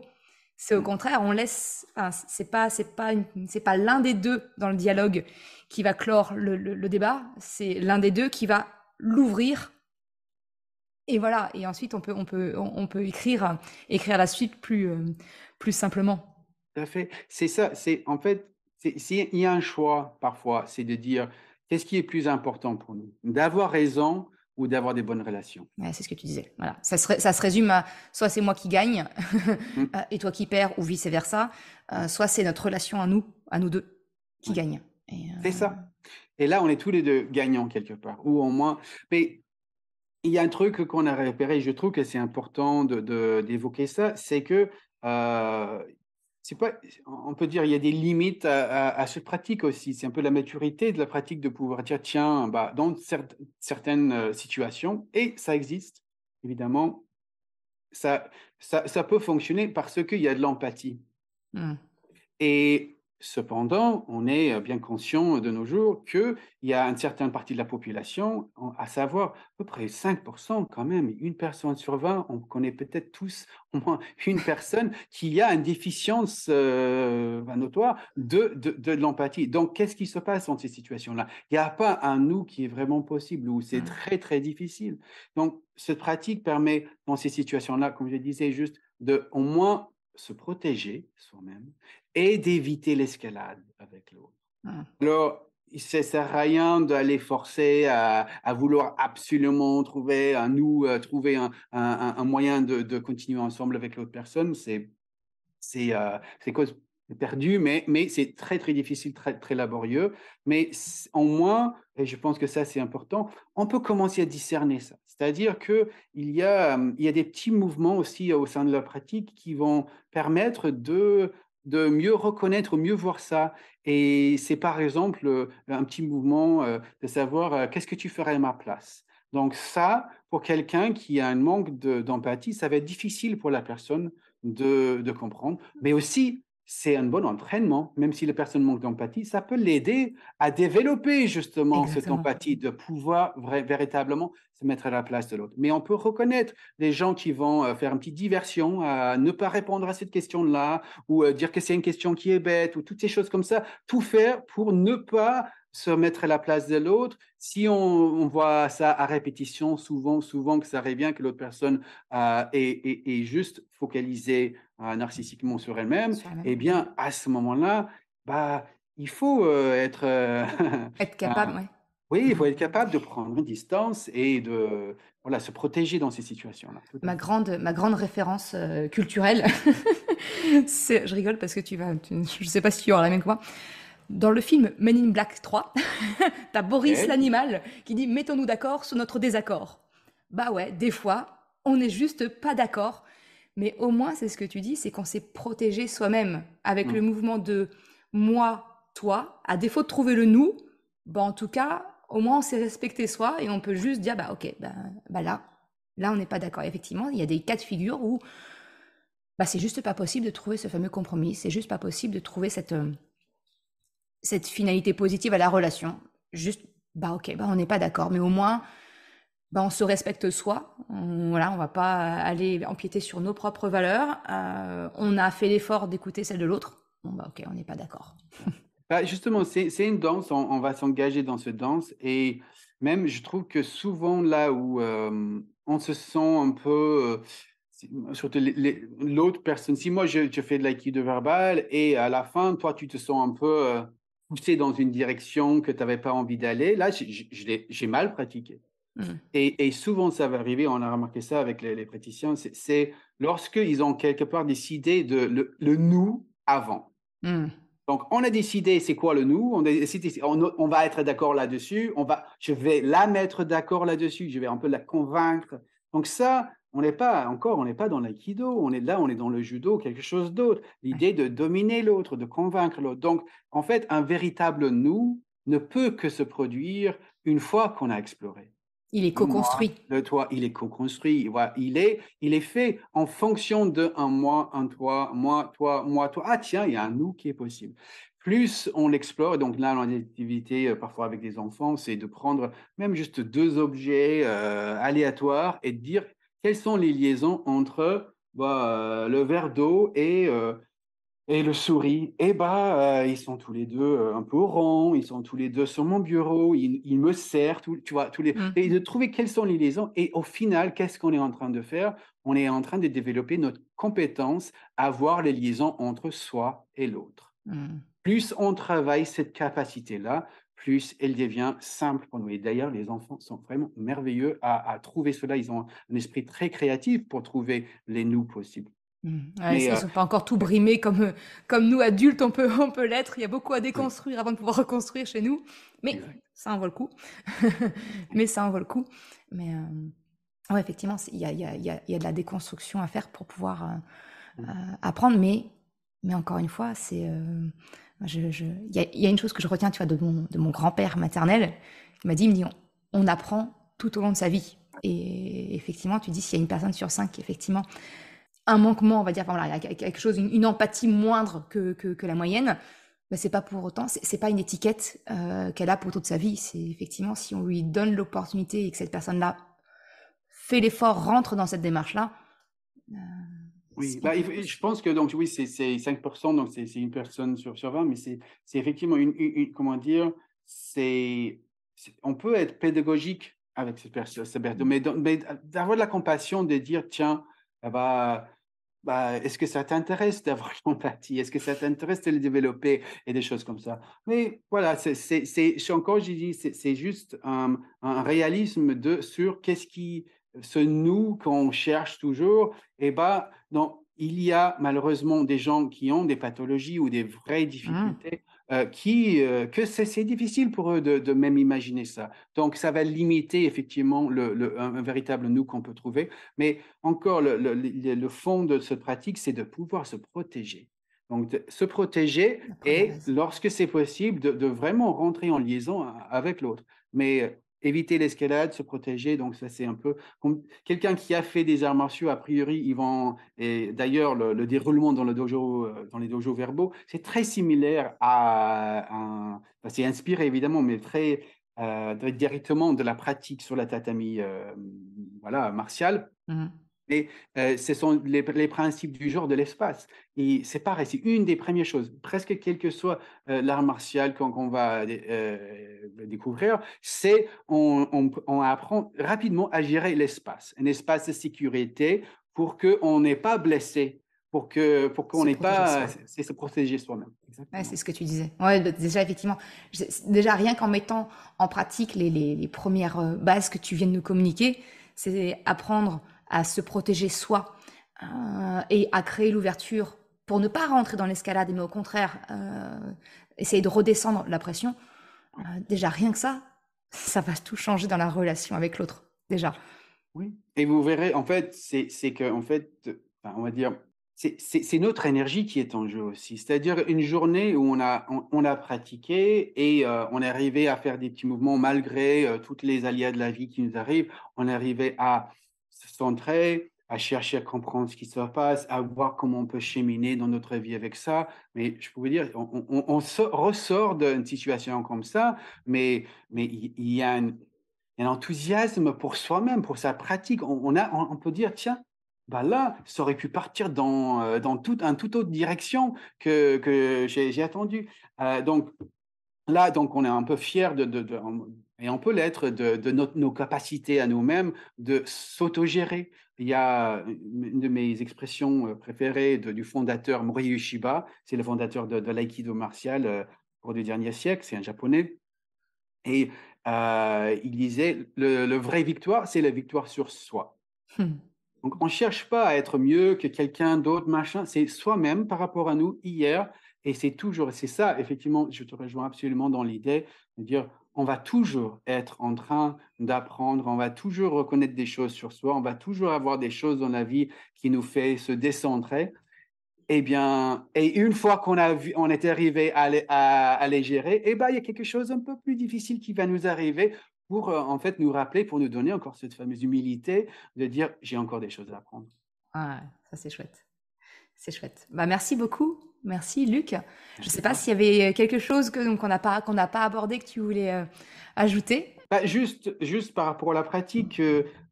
C'est au contraire, on laisse. Enfin, c'est pas l'un des deux dans le dialogue qui va clore le débat. C'est l'un des deux qui va l'ouvrir. Et voilà. Et ensuite, on peut écrire la suite plus simplement. Tout à fait. C'est ça. C'est en fait, s'il y a un choix parfois, c'est de dire qu'est-ce qui est plus important pour nous, d'avoir raison ou d'avoir des bonnes relations. Ouais, c'est ce que tu disais. Voilà. Ça se résume à soit c'est moi qui gagne Hmm. et toi qui perds ou vice versa, soit c'est notre relation à nous deux, qui Ouais. gagne. Et, C'est ça. Et là, on est tous les deux gagnants quelque part, ou au moins. Mais il y a un truc qu'on a repéré, je trouve que c'est important d'évoquer ça, c'est que c'est pas, on peut dire il y a des limites à cette pratique aussi. C'est un peu la maturité de la pratique de pouvoir dire, tiens, bah, dans certaines situations, et ça existe, évidemment, ça, ça peut fonctionner parce qu'il y a de l'empathie. hmm. Et cependant, on est bien conscient de nos jours qu'il y a une certaine partie de la population, à savoir à peu près 5% quand même, une personne sur 20, on connaît peut-être tous au moins une personne qui a une déficience notoire de l'empathie. Donc, qu'est-ce qui se passe dans ces situations-là? Il n'y a pas un nous qui est vraiment possible ou c'est très, très difficile. Donc, cette pratique permet dans ces situations-là, comme je disais, juste de au moins se protéger soi-même et d'éviter l'escalade avec l'autre. Hmm. Alors, il ne sert à rien d'aller forcer à vouloir absolument trouver un nous, trouver un moyen de continuer ensemble avec l'autre personne. C'est cause perdu, mais c'est très, très difficile, très, très laborieux. Mais en moins, et je pense que ça, c'est important, on peut commencer à discerner ça. C'est-à-dire qu'il y a des petits mouvements aussi au sein de la pratique qui vont permettre de mieux reconnaître, mieux voir ça. Et c'est par exemple un petit mouvement de savoir qu'est-ce que tu ferais à ma place. Donc ça, pour quelqu'un qui a un manque d'empathie, ça va être difficile pour la personne de comprendre, mais aussi c'est un bon entraînement, même si la personne manque d'empathie, ça peut l'aider à développer justement cette Exactement. empathie, de pouvoir véritablement se mettre à la place de l'autre. Mais on peut reconnaître des gens qui vont faire une petite diversion, à ne pas répondre à cette question-là, ou dire que c'est une question qui est bête, ou toutes ces choses comme ça, tout faire pour ne pas se mettre à la place de l'autre. Si on voit ça à répétition, souvent que ça revient, que l'autre personne est juste focalisée narcissiquement sur elle-même, Sur la même. eh bien, à ce moment-là, bah, il faut être, Être euh, capable, ouais. oui, il faut être capable de prendre une distance et de voilà, se protéger dans ces situations-là. Tout à fait. Ma grande référence culturelle, je rigole parce que je sais pas si tu auras la même que moi. Dans le film Men in Black 3, t'as Boris Ok. l'animal qui dit mettons-nous d'accord sur notre désaccord. Bah ouais, des fois, on n'est juste pas d'accord. Mais au moins, c'est ce que tu dis, c'est qu'on s'est protégé soi-même avec le Mm. mouvement de moi, toi. À défaut de trouver le nous, bah en tout cas, au moins on s'est respecté soi et on peut juste dire bah ok, bah là on n'est pas d'accord. Effectivement, il y a des cas de figure où bah c'est juste pas possible de trouver ce fameux compromis. C'est juste pas possible de trouver cette finalité positive à la relation. Juste, bah ok, bah on n'est pas d'accord, mais au moins, bah on se respecte soi. Voilà, on va pas aller empiéter sur nos propres valeurs. On a fait l'effort d'écouter celle de l'autre. Bon bah ok, on n'est pas d'accord. Bah, justement, c'est une danse, on va s'engager dans cette danse et même je trouve que souvent là où on se sent un peu, surtout l'autre personne, si moi je fais de l'aïkido verbal et à la fin, toi tu te sens un peu poussé dans une direction que tu n'avais pas envie d'aller, là j'ai mal pratiqué. Mmh. Et souvent, ça va arriver, on a remarqué ça avec les praticiens, c'est lorsqu'ils ont quelque part décidé de le «nous» avant. Mmh. Donc, on a décidé c'est quoi le nous, on a décidé on va être d'accord là-dessus, je vais la mettre d'accord là-dessus, je vais un peu la convaincre. Donc ça, on n'est pas dans l'aïkido, on est dans le judo, quelque chose d'autre. Ouais. L'idée de dominer l'autre, de convaincre l'autre. Donc, en fait, un véritable nous ne peut que se produire une fois qu'on a exploré. Il est Le moi, co-construit. le toi, il est co-construit, voilà, il est fait en fonction de un moi, un toi, moi, toi. Ah tiens, il y a un nous qui est possible. Plus on l'explore, et donc là, dans des activités, parfois avec des enfants, c'est de prendre même juste 2 objets, aléatoires et de dire quelles sont les liaisons entre, le verre d'eau et le souris, eh bah, ils sont tous les 2 un peu ronds, ils sont tous les 2 sur mon bureau, ils me serrent, tu vois? Tous les Mmh. et de trouver quelles sont les liaisons et au final, qu'est-ce qu'on est en train de faire? On est en train de développer notre compétence à voir les liaisons entre soi et l'autre. Mmh. Plus on travaille cette capacité-là, plus elle devient simple pour nous et d'ailleurs, les enfants sont vraiment merveilleux à trouver cela. Ils ont un esprit très créatif pour trouver les «nous» possibles. Mmh. Ouais, Mais ils sont pas encore tout brimés comme nous adultes, on peut l'être. Il y a beaucoup à oui, déconstruire avant de pouvoir reconstruire chez nous, mais exact. ça en vaut le coup. Mais ça en vaut le coup. Mais, ouais, effectivement, c'est il y a de la déconstruction à faire pour pouvoir, Mmh. apprendre, mais encore une fois, c'est, je il y a une chose que je retiens, tu vois, de mon grand-père maternel, qui m'a dit, il me dit: «On apprend tout au long de sa vie», et effectivement, tu dis, s'il y a une personne sur 5 qui effectivement un manquement, on va dire, enfin voilà, il y a quelque chose, une empathie moindre que la moyenne, bah, c'est pas pour autant, c'est pas une étiquette qu'elle a pour toute sa vie. C'est effectivement si on lui donne l'opportunité et que cette personne-là fait l'effort, rentre dans cette démarche-là, euh, Oui, on bah, peut je tous. pense que donc oui, c'est 5, donc c'est une personne sur 20, mais c'est effectivement comment dire? On peut être pédagogique avec ces personne, mais d'avoir de la compassion, de dire: «Tiens, ah est-ce que ça t'intéresse d'avoir l'empathie? Est-ce que ça t'intéresse de le développer?» et des choses comme ça. Mais voilà, encore j'ai dit, c'est juste un réalisme sur qu'est-ce qui ce nous qu'on cherche toujours et bah, non, il y a malheureusement des gens qui ont des pathologies ou des vraies Mmh. difficultés, que c'est difficile pour eux de même imaginer ça. Donc ça va limiter effectivement un véritable nous qu'on peut trouver. Mais encore le fond de cette pratique, c'est de pouvoir se protéger. Donc de se protéger La première et base. lorsque c'est possible, de vraiment rentrer en liaison avec l'autre. Mais, éviter l'escalade, se protéger, donc ça, c'est un peu comme quelqu'un qui a fait des arts martiaux, a priori, ils vont et d'ailleurs le déroulement dans le dojo, dans les dojos verbaux, c'est très similaire à un enfin, c'est inspiré évidemment, mais très, directement de la pratique sur la tatami, voilà, martiale. Mmh. Mais, ce sont les principes du genre de l'espace et c'est pareil, c'est une des premières choses. Presque quel que soit, l'art martial qu'on va découvrir, c'est on apprend rapidement à gérer l'espace, un espace de sécurité pour qu'on n'ait pas blessé, pour qu'on Se n'ait protéger pas soi. c'est se protéger soi-même. Ouais, c'est Exactement. ce que tu disais. Ouais, bah, déjà, effectivement, déjà rien qu'en mettant en pratique les premières bases que tu viens de nous communiquer, c'est apprendre à se protéger soi, et à créer l'ouverture pour ne pas rentrer dans l'escalade, mais au contraire, essayer de redescendre la pression. Déjà, rien que ça va tout changer dans la relation avec l'autre, déjà. Oui et vous verrez, en fait, c'est qu'en fait, enfin, on va dire, c'est notre énergie qui est en jeu aussi. C'est-à-dire une journée où on a pratiqué et on est arrivé à faire des petits mouvements malgré, toutes les aléas de la vie qui nous arrivent. On est arrivé à se centrer, à chercher à comprendre ce qui se passe, à voir comment on peut cheminer dans notre vie avec ça. Mais je peux vous dire, on ressort d'une situation comme ça, mais il y a un enthousiasme pour soi-même, pour sa pratique. On peut dire: «Tiens, bah, là, ça aurait pu partir dans toute autre direction que j'ai attendu». Donc là, donc on est un peu fiers et on peut l'être de nos capacités à nous-mêmes de s'autogérer. Il y a une de mes expressions, préférées du fondateur Morihei Ueshiba, c'est le fondateur de l'aïkido martial, au cours du dernier siècle, c'est un japonais. Et il disait, le vraie victoire, c'est la victoire sur soi. Donc, on ne cherche pas à être mieux que quelqu'un d'autre, machin. C'est soi-même par rapport à nous hier. Et c'est ça, effectivement, je te rejoins absolument dans l'idée de dire, on va toujours être en train d'apprendre, on va toujours reconnaître des choses sur soi, on va toujours avoir des choses dans la vie qui nous fait se décentrer. Eh bien, et une fois on est arrivé à les gérer, eh ben, il y a quelque chose un peu plus difficile qui va nous arriver pour, en fait, nous rappeler, pour nous donner encore cette fameuse humilité de dire: «J'ai encore des choses à apprendre». Ah, ça c'est chouette. C'est chouette. Bah, merci beaucoup. Merci Luc. Je ne Merci sais à pas toi. s'il y avait quelque chose qu'on n'a pas abordé que tu voulais ajouter. Bah, juste par rapport à la pratique,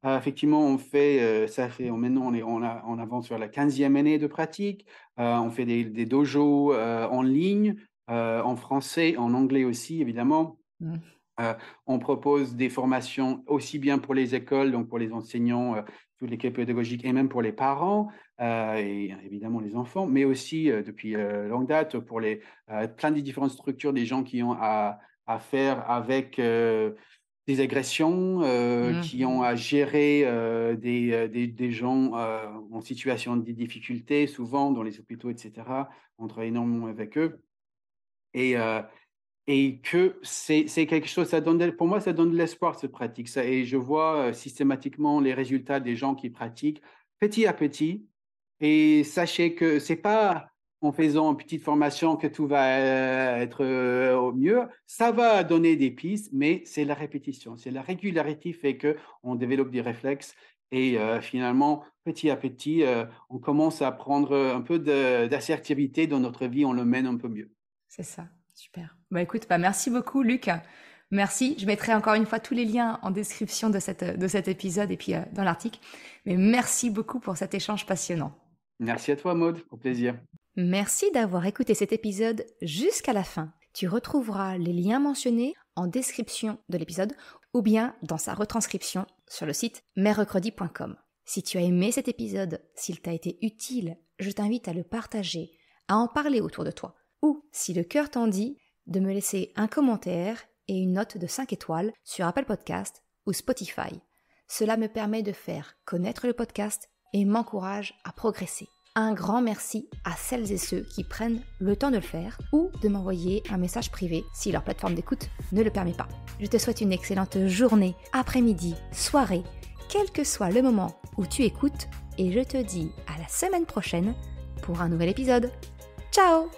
effectivement, maintenant on avance vers la 15e année de pratique. On fait des dojos, en ligne, en français, en anglais aussi évidemment. Mm. On propose des formations aussi bien pour les écoles, donc pour les enseignants, toute l'équipe pédagogique et même pour les parents, et évidemment les enfants, mais aussi, depuis, longue date pour plein de différentes structures, des gens qui ont à faire avec, des agressions, qui ont Mhm. à gérer, des gens, en situation de difficulté, souvent dans les hôpitaux et cetera. On travaille énormément avec eux et heu et que c'est quelque chose, pour moi, ça donne de l'espoir, cette pratique, ça. Et je vois, systématiquement les résultats des gens qui pratiquent petit à petit. Et sachez que c'est pas en faisant une petite formation que tout va, être, au mieux. Ça va donner des pistes, mais c'est la répétition, c'est la régularité fait qu'on développe des réflexes. Et finalement, petit à petit, on commence à prendre, un peu d'assertivité dans notre vie, on le mène un peu mieux. C'est ça. Super. Bah, écoute, bah, merci beaucoup Luc. Merci. Je mettrai encore une fois tous les liens en description de cet épisode et puis dans l'article. Mais merci beaucoup pour cet échange passionnant. Merci à toi, Maud, au plaisir. Merci d'avoir écouté cet épisode jusqu'à la fin. Tu retrouveras les liens mentionnés en description de l'épisode ou bien dans sa retranscription sur le site merrecredi.com. Si tu as aimé cet épisode, s'il t'a été utile, je t'invite à le partager, à en parler autour de toi. Ou, si le cœur t'en dit, de me laisser un commentaire et une note de 5 étoiles sur Apple Podcast ou Spotify. Cela me permet de faire connaître le podcast et m'encourage à progresser. Un grand merci à celles et ceux qui prennent le temps de le faire ou de m'envoyer un message privé si leur plateforme d'écoute ne le permet pas. Je te souhaite une excellente journée, après-midi, soirée, quel que soit le moment où tu écoutes et je te dis à la semaine prochaine pour un nouvel épisode. Ciao!